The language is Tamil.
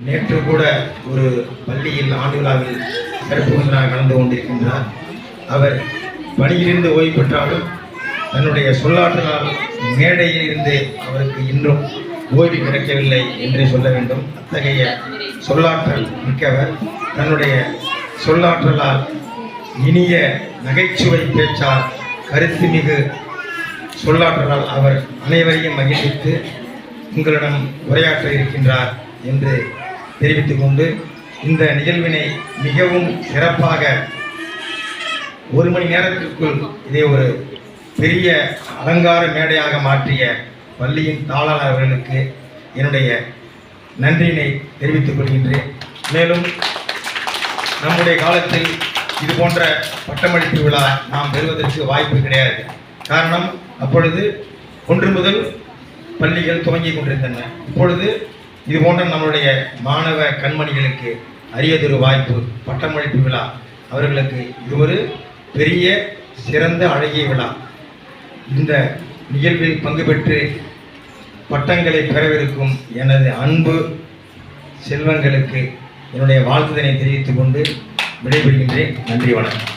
நேற்று கூட ஒரு பள்ளியில் ஆண்டு விழாவில் சிறப்பு விருந்தினராக கலந்து கொண்டிருக்கின்றார். அவர் பணியிலிருந்து ஓய்வு பெற்றாலும் தன்னுடைய சொல்லாற்றலால் மேடையில் இருந்து அவருக்கு இன்னும் ஓய்வு கிடைக்கவில்லை என்றே சொல்ல வேண்டும். அத்தகைய சொல்லாற்றல் மிக்கவர். தன்னுடைய சொல்லாற்றலால் இனிய நகைச்சுவை பேச்சால் கருத்துமிகு சொல்லாற்றலால் அவர் அனைவரையும் மகிழ்வித்து உங்களிடம் உரையாற்ற இருக்கின்றார் என்று தெரிவித்துக் கொண்டு இந்த நிகழ்வினை மிகவும் சிறப்பாக 1 மணி நேரத்திற்குள் இதை ஒரு பெரிய அலங்கார மேடையாக மாற்றிய பள்ளியின் தாளாளர் அவர்களுக்கு என்னுடைய நன்றியினை தெரிவித்துக் கொள்கின்றேன். மேலும் நம்முடைய காலத்தில் இது போன்ற பட்டமளிப்பு விழா நாம் பெறுவதற்கு வாய்ப்பு கிடையாது. காரணம், அப்பொழுது 1 முதல் பள்ளிகள் துவங்கி கொண்டிருந்தன. இப்பொழுது இது போன்ற நம்முடைய மாணவ கண்மணிகளுக்கு அரியதொரு வாய்ப்பு பட்டமளிப்பு விழா. அவர்களுக்கு இது ஒரு பெரிய சிறந்த அழகிய விழா. இந்த நிகழ்வில் பங்கு பெற்று பட்டங்களை பெறவிருக்கும் எனது அன்பு செல்வங்களுக்கு என்னுடைய வாழ்த்துதலை தெரிவித்துக் கொண்டு விடைபெறுகின்றேன். நன்றி, வணக்கம்.